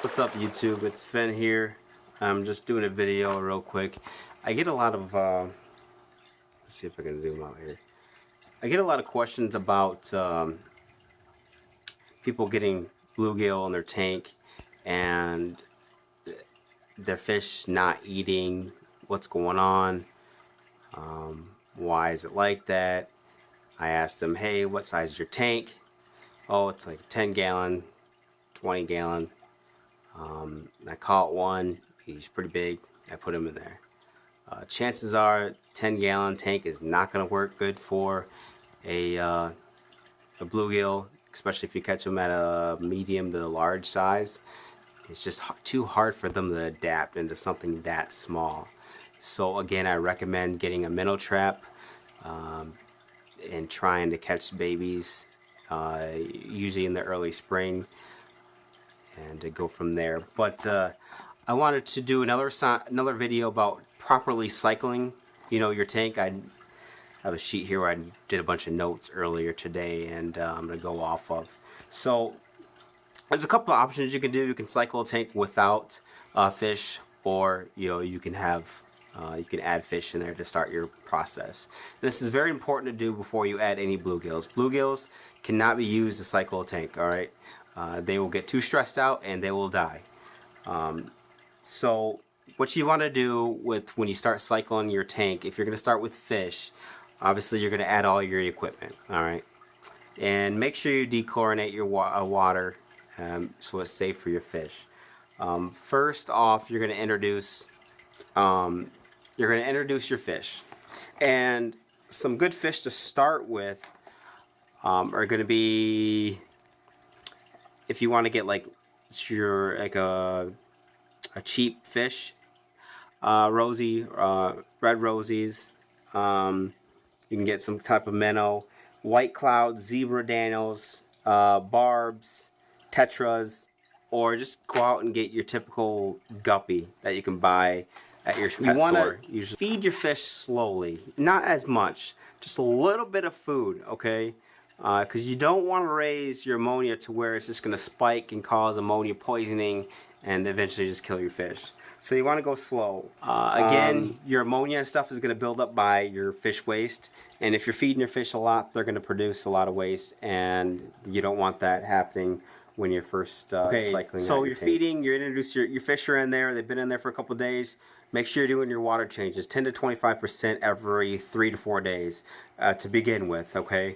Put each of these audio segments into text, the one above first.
What's up, YouTube? It's Fen here. I'm just doing a video real quick. I get a lot of let's see if I can zoom out here. I get a lot of questions about people getting bluegill in their tank and their fish not eating. What's going on? Why is it like that? I asked them, hey, what size is your tank? Oh, it's like 10 gallon, 20 gallon. I caught one. He's pretty big. I put him in there. Chances are 10-gallon tank is not going to work good for a bluegill, especially if you catch them at a medium to large size. It's just too hard for them to adapt into something that small. So again, I recommend getting a minnow trap and trying to catch babies, usually in the early spring, and to go from there. But I wanted to do another video about properly cycling, your tank. I have a sheet here where I did a bunch of notes earlier today, and I'm gonna go off of. So there's a couple of options you can do. You can cycle a tank without fish, or you can have you can add fish in there to start your process. This is very important to do before you add any bluegills. Bluegills cannot be used to cycle a tank. All right, they will get too stressed out and they will die. So what you want to do when you start cycling your tank, if you're going to start with fish, obviously you're going to add all your equipment. All right, and make sure you dechlorinate your water so it's safe for your fish. First off, you're going to introduce your fish, and some good fish to start with are going to be, if you want to get like a cheap fish, red rosies. You can get some type of minnow, white cloud, zebra daniels, barbs, tetras, or just go out and get your typical guppy that you can buy at your pet store. You feed your fish slowly, not as much, just a little bit of food, okay? Because you don't want to raise your ammonia to where it's just going to spike and cause ammonia poisoning and eventually just kill your fish. So you want to go slow. Again, your ammonia and stuff is going to build up by your fish waste, and if you're feeding your fish a lot, they're going to produce a lot of waste, and you don't want that happening when you're first cycling. So you're feeding, you're introduced, your fish are in there, they've been in there for a couple days. Make sure you're doing your water changes, 10 to 25% every 3 to 4 days to begin with, okay?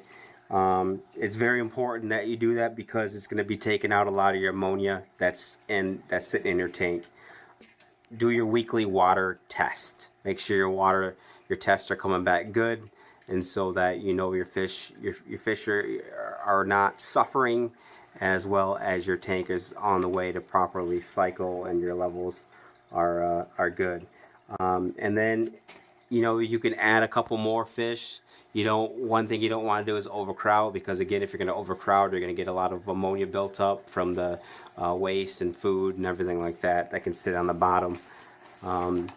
It's very important that you do that because it's going to be taking out a lot of your ammonia that's sitting in your tank. Do your weekly water test. Make sure your tests are coming back good, and so that your fish are not suffering, as well as your tank is on the way to properly cycle and your levels are good. And then you can add a couple more fish. One thing you don't want to do is overcrowd, because again, if you're going to overcrowd, you're going to get a lot of ammonia built up from the waste and food and everything like that can sit on the bottom. And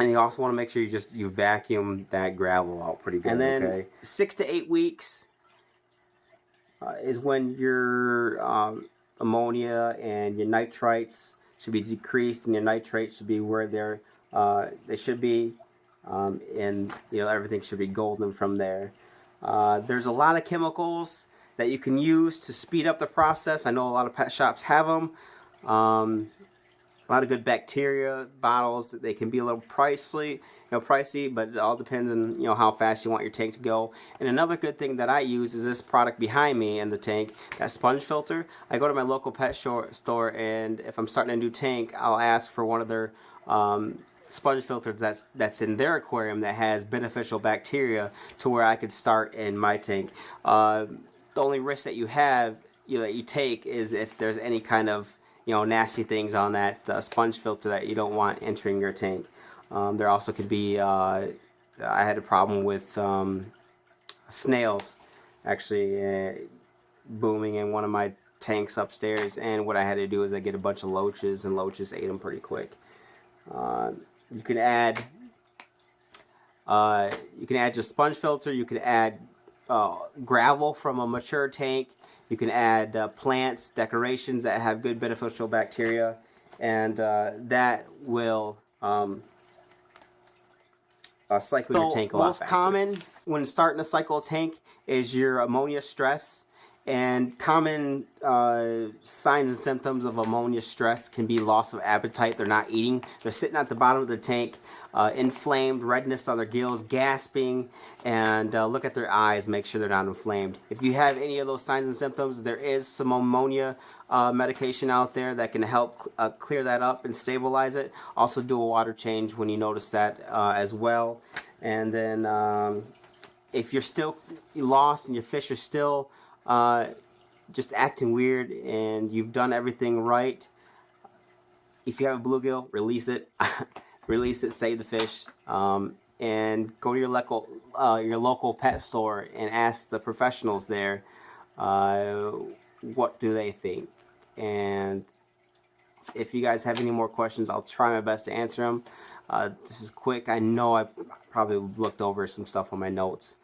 you also want to make sure you vacuum that gravel out pretty good. And then 6 to 8 weeks is when your ammonia and your nitrites should be decreased, and your nitrates should be where they should be. And everything should be golden from there. There's a lot of chemicals that you can use to speed up the process. I know a lot of pet shops have them. A lot of good bacteria bottles. They can be a little pricey, but it all depends on how fast you want your tank to go. And another good thing that I use is this product behind me in the tank, that sponge filter. I go to my local pet store, and if I'm starting a new tank, I'll ask for one of their sponge filters that's in their aquarium that has beneficial bacteria to where I could start in my tank. The only risk that that you take is if there's any kind of nasty things on that sponge filter that you don't want entering your tank. There also could be I had a problem with snails actually booming in one of my tanks upstairs, and what I had to do is I get a bunch of loaches, and loaches ate them pretty quick. You can add just sponge filter. You can add gravel from a mature tank. You can add plants, decorations that have good beneficial bacteria, and that will cycle your tank a lot faster. Most common when starting to cycle a tank is your ammonia stress. And common signs and symptoms of ammonia stress can be loss of appetite. They're not eating. They're sitting at the bottom of the tank, inflamed, redness on their gills, gasping, and look at their eyes. Make sure they're not inflamed. If you have any of those signs and symptoms, there is some ammonia medication out there that can help clear that up and stabilize it. Also do a water change when you notice that as well. And then if you're still lost and your fish are still just acting weird and you've done everything right, if you have a bluegill, release it. Release it, save the fish, and go to your local pet store and ask the professionals there what do they think. And if you guys have any more questions, I'll try my best to answer them. This is quick. I know I probably looked over some stuff on my notes.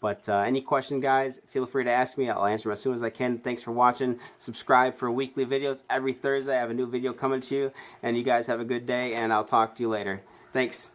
But any question, guys, feel free to ask me. I'll answer them as soon as I can. Thanks for watching. Subscribe for weekly videos. Every Thursday I have a new video coming to you. And you guys have a good day, and I'll talk to you later. Thanks.